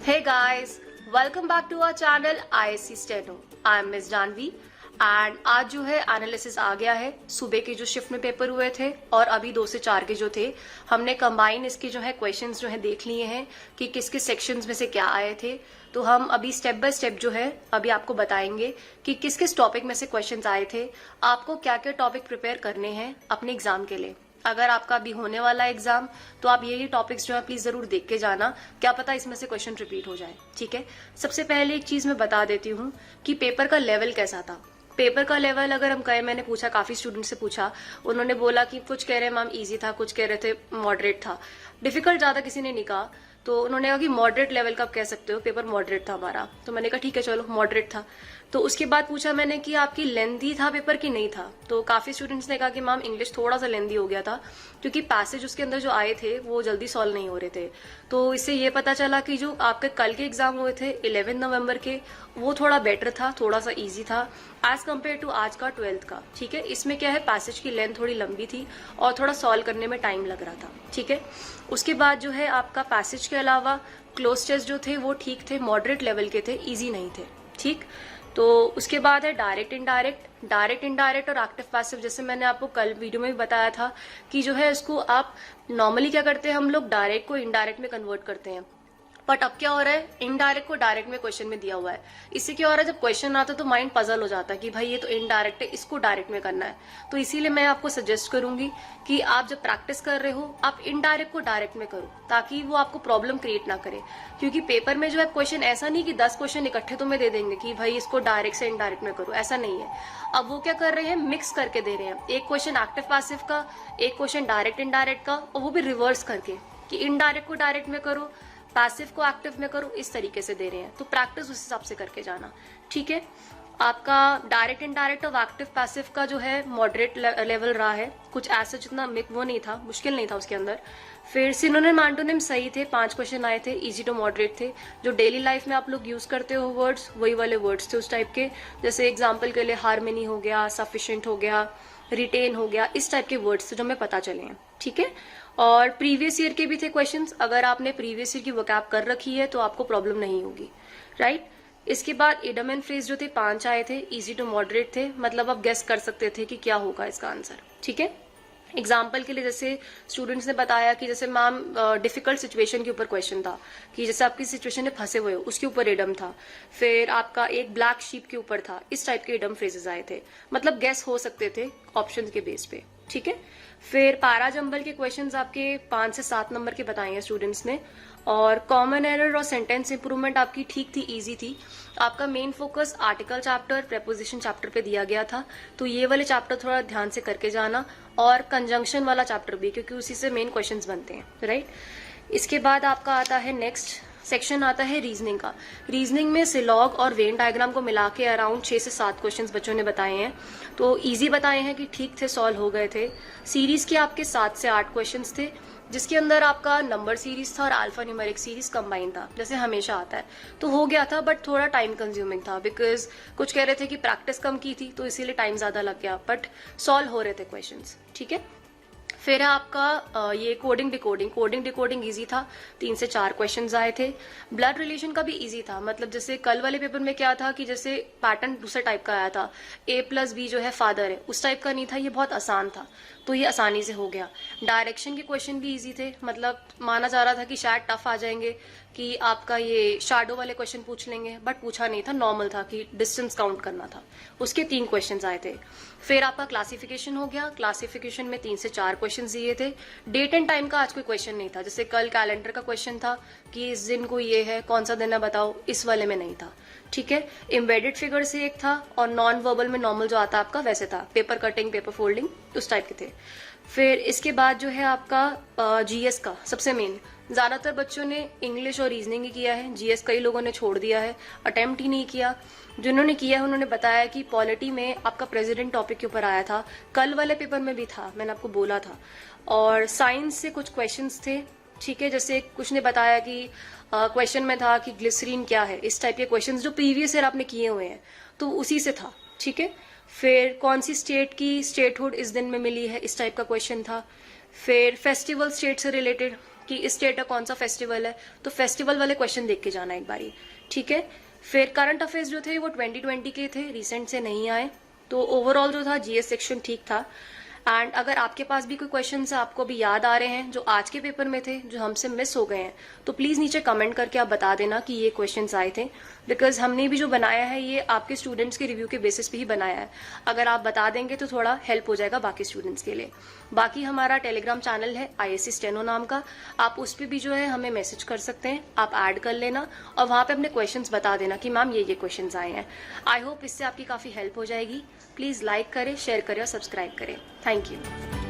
Hey guys, welcome back to our channel ISC Steno. I am Miss Janvi and आज जो है analysis आ गया है। सुबह के जो शिफ्ट में पेपर हुए थे और अभी 2 से 4 के जो थे, हमने कंबाइन इसके जो है क्वेश्चंस जो है देख लिए हैं कि किस किस सेक्शंस में से क्या आए थे। तो हम अभी स्टेप बाय स्टेप जो है अभी आपको बताएंगे कि किस किस टॉपिक में से क्वेश्चंस आए थे, आपको क्या क्या टॉपिक प्रिपेयर करने हैं अपने एग्जाम के लिए। अगर आपका अभी होने वाला एग्जाम तो आप यही टॉपिक्स जो है प्लीज जरूर देख के जाना, क्या पता इसमें से क्वेश्चन रिपीट हो जाए। ठीक है, सबसे पहले एक चीज मैं बता देती हूँ कि पेपर का लेवल कैसा था। पेपर का लेवल अगर हम कहें, मैंने पूछा, काफी स्टूडेंट से पूछा, उन्होंने बोला कि कुछ कह रहे हैं मैम इजी था, कुछ कह रहे थे मॉडरेट था। डिफिकल्ट ज्यादा किसी ने नहीं कहा, तो उन्होंने कहा कि मॉडरेट लेवल का आप कह सकते हो, पेपर मॉडरेट था हमारा। तो मैंने कहा ठीक है चलो मॉडरेट था। तो उसके बाद पूछा मैंने कि आपकी लेंथी था पेपर की नहीं था। तो काफी स्टूडेंट्स ने कहा कि मैम इंग्लिश थोड़ा सा लेंथी हो गया था, क्योंकि पैसेज उसके अंदर जो आए थे वो जल्दी सॉल्व नहीं हो रहे थे। तो इससे ये पता चला कि जो आपके कल के एग्जाम हुए थे 11 नवंबर के, वो थोड़ा बेटर था, थोड़ा सा इजी था एज कम्पेयर टू आज का 12th का। ठीक है, इसमें क्या है, पैसेज की लेंथ थोड़ी लंबी थी और थोड़ा सॉल्व करने में टाइम लग रहा था। ठीक है, उसके बाद जो है आपका पैसेज के अलावा क्लोज टेस्ट जो थे वो ठीक थे, मॉडरेट लेवल के थे, इजी नहीं थे। ठीक, तो उसके बाद है डायरेक्ट इनडायरेक्ट और एक्टिव पैसिव। जैसे मैंने आपको कल वीडियो में भी बताया था कि जो है इसको आप नॉर्मली क्या करते हैं, हम लोग डायरेक्ट को इनडायरेक्ट में कन्वर्ट करते हैं, बट अब क्या हो रहा है, इनडायरेक्ट को डायरेक्ट में क्वेश्चन में दिया हुआ है। इससे क्या हो रहा है, जब क्वेश्चन आता है तो माइंड पजल हो जाता है कि भाई ये तो इनडायरेक्ट है, इसको डायरेक्ट में करना है। तो इसीलिए मैं आपको सजेस्ट करूंगी कि आप जब प्रैक्टिस कर रहे हो आप इनडायरेक्ट को डायरेक्ट में करो, ताकि वो आपको प्रॉब्लम क्रिएट ना करे। क्योंकि पेपर में जो है क्वेश्चन ऐसा नहीं कि 10 क्वेश्चन इकट्ठे तुम्हें दे देंगे कि भाई इसको डायरेक्ट से इनडायरेक्ट में करो, ऐसा नहीं है। अब वो क्या कर रहे हैं, मिक्स करके दे रहे हैं, एक क्वेश्चन एक्टिव पैसिव का, एक क्वेश्चन डायरेक्ट इनडायरेक्ट का, और वो भी रिवर्स करके कि इनडायरेक्ट को डायरेक्ट में करो, पैसिव को एक्टिव में करो, इस तरीके से दे रहे हैं। तो प्रैक्टिस उस हिसाब से करके जाना। ठीक है, आपका डायरेक्ट इनडायरेक्ट और एक्टिव पैसिव का जो है मॉडरेट लेवल रहा है, कुछ ऐसा जितना वो नहीं था, मुश्किल नहीं था उसके अंदर। फिर सिनोनिम एंटोनिम सही थे, 5 क्वेश्चन आए थे, इजी टू मॉडरेट थे। जो डेली लाइफ में आप लोग यूज करते हो वर्ड्स, वही वाले वर्ड्स थे उस टाइप के। जैसे एग्जाम्पल के लिए हार्मनी हो गया, सफिशिएंट हो गया, रिटेन हो गया, इस टाइप के वर्ड्स थे जो हमें पता चले हैं। ठीक है, और प्रीवियस ईयर के भी थे क्वेश्चंस। अगर आपने प्रीवियस ईयर की वोकैब कर रखी है तो आपको प्रॉब्लम नहीं होगी। राइट, इसके बाद इडम एंड फ्रेज जो थे 5 आए थे, इजी टू मॉडरेट थे, मतलब आप गेस कर सकते थे कि क्या होगा इसका आंसर। ठीक है, एग्जाम्पल के लिए जैसे स्टूडेंट्स ने बताया कि जैसे मैम डिफिकल्ट सिचुएशन के ऊपर क्वेश्चन था, कि जैसे आपकी सिचुएशन में फंसे हुए हो उसके ऊपर इडम था। फिर आपका एक ब्लैक शीप के ऊपर था, इस टाइप के इडम फ्रेजेस आए थे, मतलब गेस हो सकते थे ऑप्शन के बेस पे। ठीक है, फिर पैरा जंबल के क्वेश्चंस आपके 5 से 7 नंबर के बताए हैं स्टूडेंट्स ने। और कॉमन एरर और सेंटेंस इंप्रूवमेंट आपकी ठीक थी, इजी थी। आपका main focus article chapter, preposition chapter पे दिया गया था, तो ये वाले चैप्टर थोड़ा ध्यान से करके जाना, और कंजंक्शन वाला चैप्टर भी, क्योंकि उसी से मेन क्वेश्चंस बनते हैं। राइट, इसके बाद आपका आता है नेक्स्ट सेक्शन आता है रीजनिंग का। रीजनिंग में सिलॉग और वेन डायग्राम को मिला के अराउंड 6 से 7 क्वेश्चंस बच्चों ने बताए हैं, तो इजी बताए हैं कि ठीक थे, सॉल्व हो गए थे। सीरीज के आपके 7 से 8 क्वेश्चंस थे, जिसके अंदर आपका नंबर सीरीज था और अल्फा न्यूमेरिक सीरीज कंबाइन था, जैसे हमेशा आता है। तो हो गया था, बट थोड़ा टाइम कंज्यूमिंग था, बिकॉज कुछ कह रहे थे कि प्रैक्टिस कम की थी तो इसीलिए टाइम ज्यादा लग गया, बट सॉल्व हो रहे थे क्वेश्चंस। ठीक है, फिर है आपका ये कोडिंग डिकोडिंग इजी था, 3 से 4 क्वेश्चंस आए थे। ब्लड रिलेशन का भी इजी था, मतलब जैसे कल वाले पेपर में क्या था कि जैसे पैटर्न दूसरे टाइप का आया था, A+B जो है फादर है, उस टाइप का नहीं था, ये बहुत आसान था, तो ये आसानी से हो गया। डायरेक्शन के क्वेश्चन भी इजी थे, मतलब माना जा रहा था कि शायद टफ आ जाएंगे, कि आपका ये शैडो वाले क्वेश्चन पूछ लेंगे, बट पूछा नहीं था, नॉर्मल था कि डिस्टेंस काउंट करना था। उसके 3 क्वेश्चंस आए थे। फिर आपका क्लासिफिकेशन हो गया, क्लासिफिकेशन में 3 से 4 क्वेश्चन दिए थे। डेट एंड टाइम का आज कोई क्वेश्चन नहीं था, जैसे कल कैलेंडर का क्वेश्चन था कि इस दिन को ये है, कौन सा दिन है बताओ, इस वाले में नहीं था। ठीक है, एम्बेडेड फिगर से एक था, और नॉन वर्बल में नॉर्मल जो आता है आपका वैसे था, पेपर कटिंग, पेपर फोल्डिंग, उस टाइप के थे। फिर इसके बाद जो है आपका जीएस का सबसे मेन, ज्यादातर बच्चों ने इंग्लिश और रीजनिंग ही किया है, जीएस कई लोगों ने छोड़ दिया है, अटेम्प्ट ही नहीं किया। जिन्होंने किया है उन्होंने बताया कि पॉलिटी में आपका प्रेसिडेंट टॉपिक के ऊपर आया था, कल वाले पेपर में भी था, मैंने आपको बोला था। और साइंस से कुछ क्वेश्चंस थे। ठीक है, जैसे कुछ ने बताया कि क्वेश्चन में था कि ग्लिसरीन क्या है, इस टाइप के क्वेश्चंस जो प्रीवियस ईयर आपने किए हुए हैं, तो उसी से था। ठीक है, फिर कौन सी स्टेट की स्टेटहुड इस दिन में मिली है, इस टाइप का क्वेश्चन था। फिर फेस्टिवल स्टेट से रिलेटेड कि इस स्टेट का कौन सा फेस्टिवल है, तो फेस्टिवल वाले क्वेश्चन देख के जाना एक बारी, ठीक है। फिर करंट अफेयर्स जो थे वो 2020 के थे, रिसेंट से नहीं आए। तो ओवरऑल जो था जीएस सेक्शन ठीक था। एंड अगर आपके पास भी कोई क्वेश्चंस आपको अभी याद आ रहे हैं जो आज के पेपर में थे, जो हमसे मिस हो गए हैं, तो प्लीज नीचे कमेंट करके आप बता देना कि ये क्वेश्चंस आए थे। बिकॉज हमने भी जो बनाया है ये आपके स्टूडेंट्स के रिव्यू के बेसिस पे ही बनाया है। अगर आप बता देंगे तो थोड़ा हेल्प हो जाएगा बाकी स्टूडेंट्स के लिए। बाकी हमारा टेलीग्राम चैनल है IAC स्टेनो नाम का, आप उस पर भी जो है हमें मैसेज कर सकते हैं, आप ऐड कर लेना और वहां पे अपने क्वेश्चंस बता देना कि मैम ये क्वेश्चंस आए हैं। आई होप इससे आपकी काफी हेल्प हो जाएगी। प्लीज लाइक करें, शेयर करें और सब्सक्राइब करें। Thank you.